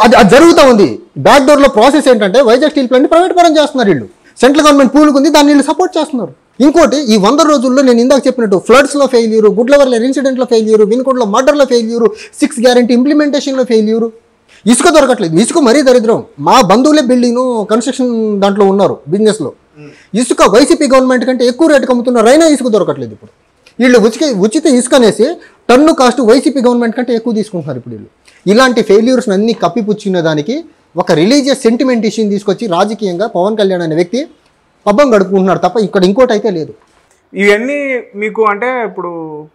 అది జరుగుతూ ఉంది. బ్యాక్ డోర్ లో ప్రాసెస్ ఏంటంటే వైజాగ్ స్టీల్ ప్లాంట్ ప్రైవేట్ పరం చేస్తున్నారు వీళ్ళు. సెంట్రల్ గవర్నమెంట్ పూలుకుంది, దాన్ని వీళ్ళు సపోర్ట్ చేస్తున్నారు. ఇంకోటి, ఈ 100 రోజుల్లో నేను ఇందాక చెప్పినట్టు ఫ్లడ్స్ లో ఫెయిల్యూరు, గుడ్లవర్ల ఇన్సిడెంట్ లో ఫెయిల్యూరు, వినుకొండలో మర్డర్ లో ఫెయిల్యూరు, 6 గ్యారంటీ ఇంప్లిమెంటేషన్ లో ఫెయిల్యూరు. ఇసుక దొరకట్లేదు, ఇసుక మరీ దరిద్రం. మా బంధువులే బిల్డింగ్ కన్స్ట్రక్షన్ దాంట్లో ఉన్నారు, బిజినెస్ లో. ఇసుక వైసీపీ గవర్నమెంట్ కంటే ఎక్కువ రేటుకి అమ్ముతున్నారు, అయినా ఇసుక దొరకట్లేదు. ఇప్పుడు వీళ్ళు ఉచిత ఇసుక అనేసి టన్ను కాస్ట్ వైసీపీ గవర్నమెంట్ కంటే ఎక్కువ తీసుకుంటున్నారు ఇప్పుడు వీళ్ళు. ఇలాంటి ఫెయిల్యూర్స్ అన్ని కప్పిపుచ్చిన దానికి ఒక రిలీజియస్ సెంటిమెంట్ ఇష్యూని తీసుకొచ్చి రాజకీయంగా పవన్ కళ్యాణ్ అనే వ్యక్తి పబ్బం గడుపుకుంటున్నాడు తప్ప ఇక్కడ ఇంకోటి అయితే లేదు. ఇవన్నీ మీకు అంటే ఇప్పుడు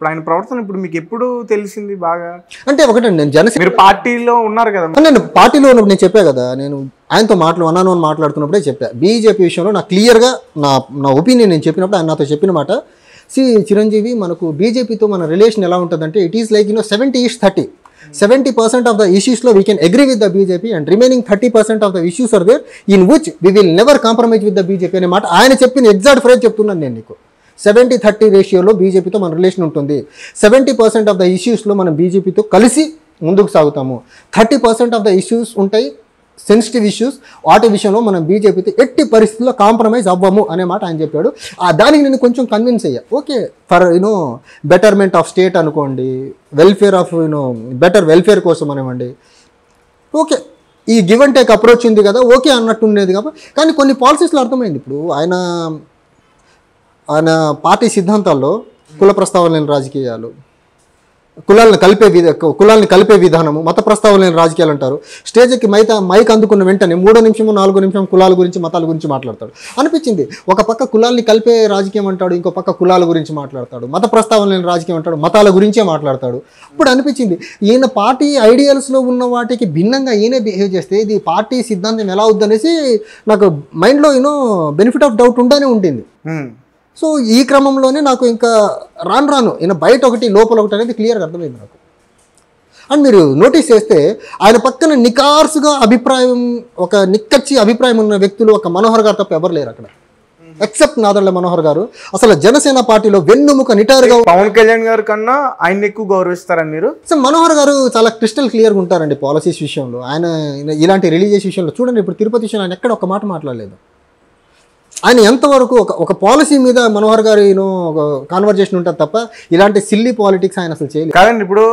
ఆయన ప్రవర్తన ఇప్పుడు మీకు ఎప్పుడు తెలిసింది బాగా? అంటే ఒకటండి, నేను జనసేన, మీరు పార్టీలో ఉన్నారు కదా. నేను పార్టీలో ఉన్నప్పుడు నేను చెప్పా కదా, నేను ఆయనతో మాట్లాడుతున్నప్పుడే చెప్పా. బీజేపీ విషయంలో నాకు క్లియర్గా నా ఒపీనియన్ నేను చెప్పినప్పుడు ఆయన నాతో చెప్పిన మాట, చిరంజీవి మనకు బీజేపీతో మన రిలేషన్ ఎలా ఉంటుందంటే it is like 70-30. 70% of the issues we can agree with the BJP and remaining 30% of the issues are there in which we will never compromise with the BJP అనే మాట ఆయన చెప్పిన ఎగ్జాక్ట్ ఫ్రేజ్ చెప్తున్నాను నేను నీకు. 70-30 రేషియోలో బీజేపీతో మన రిలేషన్ ఉంటుంది. 70% ఆఫ్ ద ఇష్యూస్లో మనం బీజేపీతో కలిసి ముందుకు సాగుతాము. 30% ఆఫ్ ద ఇష్యూస్ ఉంటాయి సెన్సిటివ్ ఇష్యూస్, వాటి విషయంలో మనం బీజేపీతో ఎట్టి పరిస్థితుల్లో కాంప్రమైజ్ అవ్వము అనే మాట ఆయన చెప్పాడు. దానికి నేను కొంచెం కన్విన్స్ అయ్యా. Okay, for betterment of state అనుకోండి, వెల్ఫేర్ ఆఫ్ బెటర్ వెల్ఫేర్ కోసం అనేవండి. ఓకే, ఈ గివ్ అండ్ టేక్ అప్రోచ్ ఉంది కదా, ఓకే అన్నట్టు ఉండేది కాబట్టి. కానీ కొన్ని పాలసీస్లో అర్థమైంది. ఇప్పుడు ఆయన పార్టీ సిద్ధాంతాల్లో కుల ప్రస్తావన లేని రాజకీయాలు, కులాలను కలిపే విధానము, మత ప్రస్తావన లేని రాజకీయాలు అంటారు. స్టేజ్కి మైక్ అందుకున్న వెంటనే 3 నిమిషం 4 నిమిషం కులాల గురించి, మతాల గురించి మాట్లాడతాడు. అనిపించింది, ఒక పక్క కులాల్ని కలిపే రాజకీయం అంటాడు, ఇంకో పక్క కులాల గురించి మాట్లాడతాడు, మత ప్రస్తావన లేని రాజకీయం అంటాడు, మతాల గురించే మాట్లాడతాడు. ఇప్పుడు అనిపించింది ఈయన పార్టీ ఐడియల్స్లో ఉన్న వాటికి భిన్నంగా ఈయనే బిహేవ్ చేస్తే ఇది పార్టీ సిద్ధాంతం ఎలా అవుద్దనేసి నాకు మైండ్లో బెనిఫిట్ ఆఫ్ డౌట్ ఉంటూనే ఉంటుంది. సో ఈ క్రమంలోనే నాకు ఇంకా రాను ఈయన బయట ఒకటి లోపల ఒకటి అనేది క్లియర్గా అర్థమైంది నాకు. అండ్ మీరు నోటీస్ చేస్తే ఆయన పక్కన నికార్సుగా అభిప్రాయం, ఒక నిక్కచ్చి అభిప్రాయం ఉన్న వ్యక్తులు ఒక మనోహర్ గారు తప్ప ఎవరు లేరు అక్కడ. ఎక్సెప్ట్ నాదెళ్ల మనోహర్ గారు. అసలు జనసేన పార్టీలో వెన్నుముక నిటారుగా పవన్ కళ్యాణ్ గారి కన్నా ఆయన ఎక్కువ గౌరవిస్తారని మీరు? సో మనోహర్ గారు చాలా క్రిస్టల్ క్లియర్గా ఉంటారండి పాలసీస్ విషయంలో. ఆయన ఇలాంటి రిలీజియస్ విషయంలో చూడండి, ఇప్పుడు తిరుపతి విషయంలో ఆయన ఎక్కడ ఒక మాట మాట్లాడలేదు. ఆయన ఎంతవరకు ఒక పాలసీ మీద మనోహర్ గారు ఒక కాన్వర్జేషన్ ఉంటుంది తప్ప ఇలాంటి సిల్లీ పాలిటిక్స్ ఆయన అసలు చేయలేదు. కాదండి, ఇప్పుడు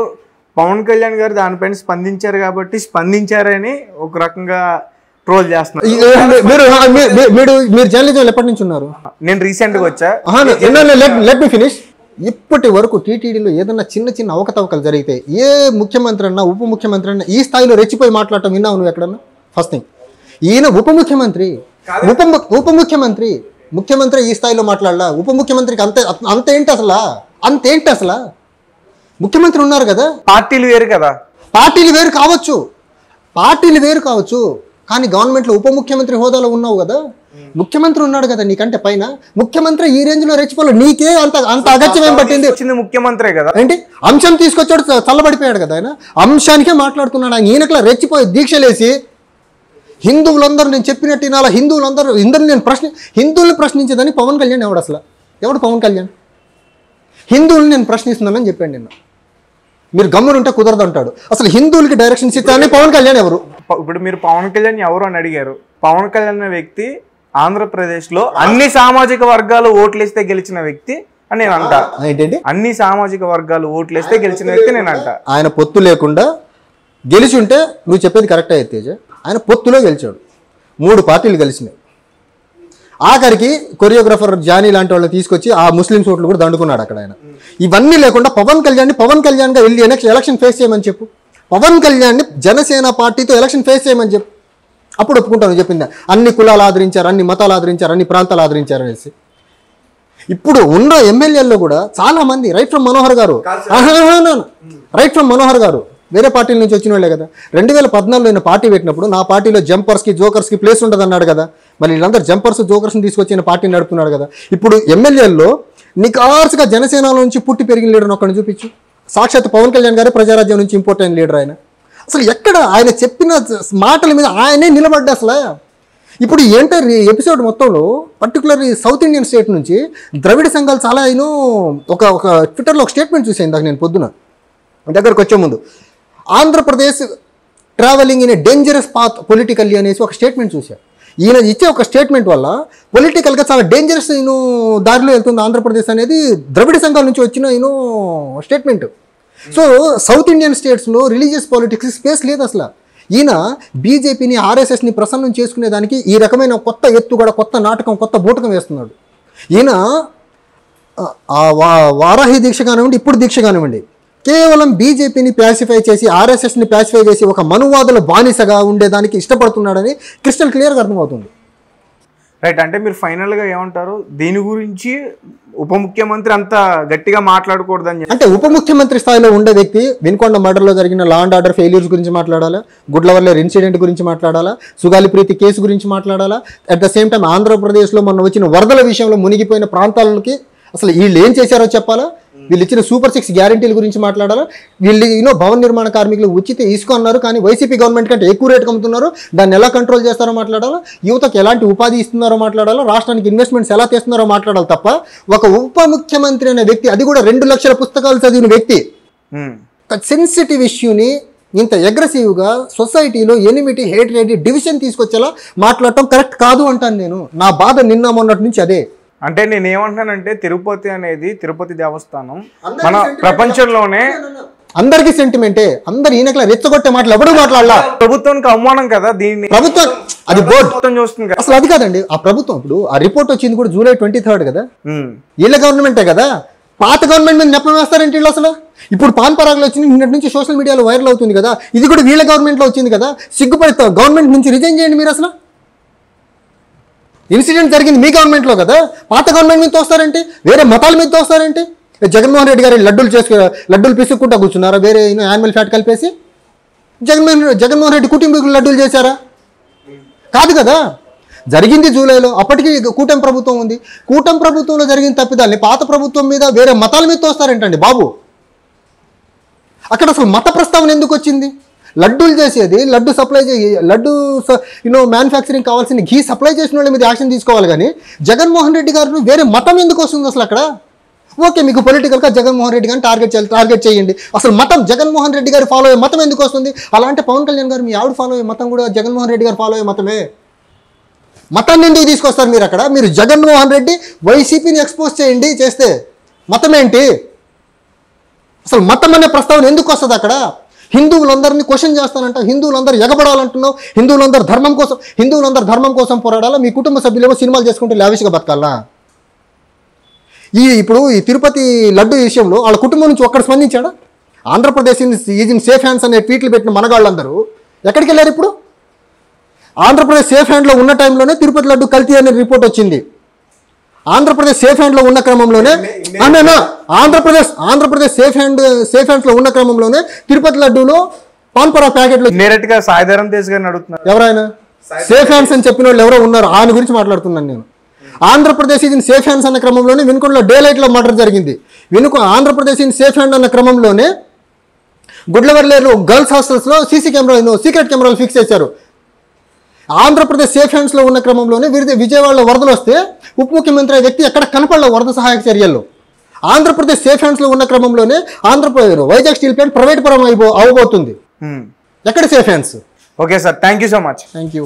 పవన్ కళ్యాణ్ గారు దానిపైన స్పందించారు కాబట్టి స్పందించారని ఒక రకంగా ట్రోల్ చేస్తున్నారు. మీరు జర్నలిజం ఎప్పటి నుంచి ఉన్నారు? నేను రీసెంట్ గా వచ్చా. Let me finish. ఇప్పటి వరకు టీటీడీలో ఏదన్నా చిన్న చిన్న అవకతవకలు జరిగితే ఏ ముఖ్యమంత్రి అన్నా ఉప ముఖ్యమంత్రి అన్నా ఈ స్థాయిలో రెచ్చిపోయి మాట్లాడటం విన్నావు నువ్వు ఎక్కడన్నా? ఫస్ట్ థింగ్, ఈయన ఉప ముఖ్యమంత్రి ముఖ్యమంత్రి ఈ స్థాయిలో మాట్లాడలా. ఉప ముఖ్యమంత్రికి అంతేంటి అసలు? ముఖ్యమంత్రి ఉన్నారు కదా, పార్టీలు వేరు కదా. పార్టీలు వేరు కావచ్చు కానీ గవర్నమెంట్లో ఉప ముఖ్యమంత్రి హోదాలో ఉన్నావు కదా, ముఖ్యమంత్రి ఉన్నాడు కదా నీకంటే పైన. ముఖ్యమంత్రి ఈ రేంజ్ లో రెచ్చిపోలే, నీకే అంత అగత్యం ఏం పట్టింది? వచ్చింది ముఖ్యమంత్రే కదా. ఏంటి అంశం తీసుకొచ్చాడు, చల్లబడిపోయాడు కదా ఆయన. అంశానికే మాట్లాడుతున్నాడు ఆయన. ఈయనకలా రెచ్చిపోయి దీక్షలేసి హిందువులందరూ నేను చెప్పినట్టు వినాలా, హిందువుల్ని ప్రశ్నించేదని పవన్ కళ్యాణ్ ఎవడు పవన్ కళ్యాణ్? హిందువుల్ని నేను ప్రశ్నిస్తున్నానని చెప్పాను నిన్న. మీరు గమ్మునుంటే కుదరదు అంటాడు. అసలు హిందువులకి డైరెక్షన్స్ ఇస్తానని పవన్ కళ్యాణ్ ఎవరు? ఇప్పుడు మీరు పవన్ కళ్యాణ్ ఎవరు అని అడిగారు. పవన్ కళ్యాణ్ అనే వ్యక్తి ఆంధ్రప్రదేశ్ లో అన్ని సామాజిక వర్గాలు ఓట్లేస్తే గెలిచిన వ్యక్తి అని నేను అంటా. ఏంటంటే అన్ని సామాజిక వర్గాలు ఓట్లేస్తే గెలిచిన వ్యక్తి నేను అంటా. ఆయన పొత్తు లేకుండా గెలిచి ఉంటే నువ్వు చెప్పేది కరెక్ట్ అయితే తేజ. ఆయన పొత్తులో గెలిచాడు, 3 పార్టీలు గెలిచినాయి. ఆఖరికి కొరియోగ్రాఫర్ జానీ లాంటి వాళ్ళని తీసుకొచ్చి ఆ ముస్లిం ఓట్లు కూడా దండుకున్నాడు అక్కడ ఆయన. ఇవన్నీ లేకుండా పవన్ కళ్యాణ్గా వెళ్ళి ఎలక్షన్ ఫేస్ చేయమని చెప్పు. పవన్ కళ్యాణ్ని జనసేన పార్టీతో ఎలక్షన్ ఫేస్ చేయమని చెప్పు, అప్పుడు ఒప్పుకుంటాను. చెప్పిందా అన్ని కులాలు ఆదరించారు, అన్ని మతాలు ఆదరించారు, అన్ని ప్రాంతాలు ఆదరించారు అనేసి. ఇప్పుడు ఉన్న ఎమ్మెల్యేల్లో కూడా చాలా మంది రైట్ ఫ్రమ్ మనోహర్ గారు వేరే పార్టీల నుంచి వచ్చిన వాళ్ళే కదా. 2014లో ఆయన పార్టీ పెట్టినప్పుడు నా పార్టీలో జోకర్స్కి ప్లేస్ ఉండదు అన్నాడు కదా. మరి వీళ్ళందరూ జోకర్స్ని తీసుకొచ్చిన పార్టీని నడుపుతున్నాడు కదా. ఇప్పుడు ఎమ్మెల్యేల్లో నికార్స్గా జనసేనలో నుంచి పుట్టి పెరిగిన లీడర్ని ఒక్కడిని చూపించు. సాక్షాత్ పవన్ కళ్యాణ్ గారే ప్రజారాజ్యం నుంచి ఇంపోర్ట్ అయిన లీడర్ ఆయన. అసలు ఎక్కడ ఆయన చెప్పిన మాటల మీద ఆయనే నిలబడ్డా అసలు. ఇప్పుడు ఎంటర్ ఎపిసోడ్ మొత్తంలో పర్టికులర్ సౌత్ ఇండియన్ స్టేట్ నుంచి ద్రవిడ సంఘాలు చాలా ఒక ట్విట్టర్లో ఒక స్టేట్మెంట్ చూసాను ఇందాక నేను పొద్దున దగ్గరకు వచ్చే ముందు. Andhra Pradesh travelling in a dangerous path politically అనేసి ఒక స్టేట్మెంట్ చూశాను. ఈయన ఇచ్చే ఒక స్టేట్మెంట్ వల్ల పొలిటికల్గా చాలా డేంజరస్ దారిలో వెళ్తుంది ఆంధ్రప్రదేశ్ అనేది ద్రవిడ సంఘాల నుంచి వచ్చిన స్టేట్మెంట్. సో సౌత్ ఇండియన్ స్టేట్స్లో రిలీజియస్ పాలిటిక్స్ స్పేస్ లేదు అసలు. ఈయన బీజేపీని ఆర్ఎస్ఎస్ని ప్రసన్నం చేసుకునేదానికి ఈ రకమైన కొత్త ఎత్తుగడ, కొత్త నాటకం, కొత్త బూటకం వేస్తున్నాడు. ఈయన వారాహి దీక్ష కానివ్వండి, ఇప్పుడు దీక్ష కానివ్వండి, కేవలం బీజేపీని ప్యాసిఫై చేసి ఆర్ఎస్ఎస్ని ప్యాసిఫై చేసి ఒక మనువాదుల బానిసగా ఉండేదానికి ఇష్టపడుతున్నాడని క్రిస్టల్ క్లియర్గా అర్థమవుతుంది. రైట్, అంటే మీరు ఫైనల్గా ఏమంటారు దీని గురించి? ఉప ముఖ్యమంత్రి అంత గట్టిగా మాట్లాడకూడదని అంటే ఉప ముఖ్యమంత్రి స్థాయిలో ఉండే వ్యక్తి వినుకొండ మర్డర్లో జరిగిన లా అండ్ ఆర్డర్ ఫెయిల్యూర్స్ గురించి మాట్లాడాలా, గుడ్లవర్లేరు ఇన్సిడెంట్ గురించి మాట్లాడాలా, సుగాలి ప్రీతి కేసు గురించి మాట్లాడాలా, అట్ ద సేమ్ టైం ఆంధ్రప్రదేశ్లో మొన్న వచ్చిన వరదల విషయంలో మునిగిపోయిన ప్రాంతాలకి అసలు వీళ్ళు ఏం చేశారో చెప్పాలా, వీళ్ళు ఇచ్చిన సూపర్ 6 గ్యారంటీల గురించి మాట్లాడాలా, వీళ్ళు భవన నిర్మాణ కార్మికులు ఉచిత ఇసుక అన్నారు కానీ వైసీపీ గవర్నమెంట్ కంటే ఎక్కువ రేటుకి అమ్ముతున్నారు, దాన్ని ఎలా కంట్రోల్ చేస్తారో మాట్లాడాలా, యువతకు ఎలాంటి ఉపాధి ఇస్తున్నారో మాట్లాడాలా, రాష్ట్రానికి ఇన్వెస్ట్మెంట్స్ ఎలా చేస్తున్నారో మాట్లాడాలి తప్ప ఒక ఉప ముఖ్యమంత్రి అనే వ్యక్తి, అది కూడా 2 లక్షల పుస్తకాలు చదివిన వ్యక్తి, సెన్సిటివ్ ఇష్యూని ఇంత అగ్రెసివ్గా సొసైటీలో ఎనిమిటీ, హేట్, డివిజన్ తీసుకొచ్చేలా మాట్లాడటం కరెక్ట్ కాదు అంటాను నేను. నా బాధ నిన్న మొన్నటి నుంచి అదే. అంటే నేను ఏమంటానంటే తిరుపతి అనేది తిరుపతి దేవస్థానం మన ప్రపంచంలోనే అందరికీ సెంటిమెంటే. అందరు ఈయనకలా రెచ్చగొట్టే మాటలు ఎవడు మాట్లాడాలా? ప్రభుత్వానికి అవమానం కదా దీన్ని. ప్రభుత్వం అది బోర్డు చూస్తుంది అసలు అది కాదండి. ఆ ప్రభుత్వం ఇప్పుడు ఆ రిపోర్ట్ వచ్చింది కూడా జూలై 23 కదా. వీళ్ళ గవర్నమెంటే కదా. పాత గవర్నమెంట్ మీద నెప్పం వేస్తారంటే వీళ్ళు అసలు. ఇప్పుడు పాన్ పరాగులు వచ్చింది, నిన్నటి నుంచి సోషల్ మీడియాలో వైరల్ అవుతుంది కదా, ఇది కూడా వీళ్ళ గవర్నమెంట్లో వచ్చింది కదా. సిగ్గుపడి గవర్నమెంట్ నుంచి రిజైన్ చేయండి మీరు. అసలు ఇన్సిడెంట్ జరిగింది మీ గవర్నమెంట్లో కదా, పాత గవర్నమెంట్ మీద తోస్తారంటే, వేరే మతాల మీద తోస్తారంటే. జగన్మోహన్ రెడ్డి గారు లడ్డూలు పిసుక్కుంటా కూర్చున్నారా? వేరే యానిమల్ ఫ్యాట్ కలిపేసి జగన్మోహన్ రెడ్డి కుటుంబీకులు లడ్డూలు చేశారా? కాదు కదా. జరిగింది జూలైలో. అప్పటికి కూటమి ప్రభుత్వం ఉంది. కూటమి ప్రభుత్వంలో జరిగిన తప్పిదాల్ని పాత ప్రభుత్వం మీద, వేరే మతాల మీద తోస్తారేంటండి బాబు? అక్కడ అసలు మత ప్రస్తావన ఎందుకు వచ్చింది? లడ్డూలు చేసేది, లడ్డు సప్లై లడ్డు మ్యానుఫ్యాక్చరింగ్ కావాల్సిన ఘీ సప్లై చేసిన వాళ్ళ మీద యాక్షన్ తీసుకోవాలి. కానీ జగన్మోహన్ రెడ్డి గారు వేరే మతం ఎందుకు వస్తుంది అసలు అక్కడ? ఓకే, మీకు పొలిటికల్గా జగన్మోహన్ రెడ్డి గారిని టార్గెట్ చేయండి. అసలు మతం జగన్మోహన్ రెడ్డి గారు ఫాలో అయ్యే మతం ఎందుకు వస్తుంది? అలాంటి పవన్ కళ్యాణ్ గారు మీ ఆవిడ ఫాలో అయ్యే మతం కూడా జగన్మోహన్ రెడ్డి గారు ఫాలో అయ్యే మతమే. మతాన్ని ఎందుకు తీసుకొస్తారు మీరు అక్కడ? మీరు జగన్మోహన్ రెడ్డి వైసీపీని ఎక్స్పోజ్ చేయండి. చేస్తే మతం ఏంటి? అసలు మతం అనే ప్రస్తావన ఎందుకు వస్తుంది అక్కడ? హిందువులందరినీ క్వశ్చన్ చేస్తానంట, హిందువులందరూ ఎగబడాలంటున్నావు, హిందువులందరూ ధర్మం కోసం పోరాడాలా, మీ కుటుంబ సభ్యులేమో సినిమాలు చేసుకుంటే లావిష్గా బతకాలా? ఇప్పుడు ఈ తిరుపతి లడ్డు విషయంలో వాళ్ళ కుటుంబం నుంచి ఒక్కడ స్పందించాడా? Andhra Pradesh is in safe hands అనే ట్వీట్లు పెట్టిన మనగాళ్ళందరూ ఎక్కడికి వెళ్ళారు? ఇప్పుడు ఆంధ్రప్రదేశ్ సేఫ్ హ్యాండ్లో ఉన్న టైంలోనే తిరుపతి లడ్డు కల్తీ అనే రిపోర్ట్ వచ్చింది. ఆంధ్రప్రదేశ్ సేఫ్ హ్యాండ్లో ఉన్న క్రమంలోనే ఆంధ్రప్రదేశ్ సేఫ్ హ్యాండ్స్లో ఉన్న క్రమంలోనే తిరుపతి లడ్డూలో పాన్పరా ప్యాకెట్లు డైరెక్ట్ గా సాయిధరం తేజ్ గారిని అడుగుతున్నారు. ఎవరైనా సేఫ్ హ్యాండ్స్ అని చెప్పిన వాళ్ళు ఎవరో ఉన్నారు, ఆయన గురించి మాట్లాడుతున్నాను నేను. ఆంధ్రప్రదేశ్ ఇది సేఫ్ హ్యాండ్స్ అన్న క్రమంలోనే వినుకొండలో డే లైట్లో మర్డర్ జరిగింది. ఆంధ్రప్రదేశ్ ఇది సేఫ్ హ్యాండ్ అన్న క్రమంలోనే గుడ్లవర్లేరు గర్ల్స్ హాస్టల్స్లో సీక్రెట్ కెమెరాలు ఫిక్స్ చేశారు. ఆంధ్రప్రదేశ్ సేఫ్ హ్యాండ్స్లో ఉన్న క్రమంలోనే విజయవాడలో వరదలు వస్తే ఉప ముఖ్యమంత్రి వ్యక్తి ఎక్కడ కనపడలే వరద సహాయక చర్యల్లో. ఆంధ్రప్రదేశ్ సేఫ్ హ్యాండ్స్లో ఉన్న క్రమంలోనే వైజాగ్ స్టీల్ ప్లాంట్ ప్రైవేట్ పరం అవబోతుంది. ఎక్కడ safe hands? Okay sir, thank you so much. Thank you.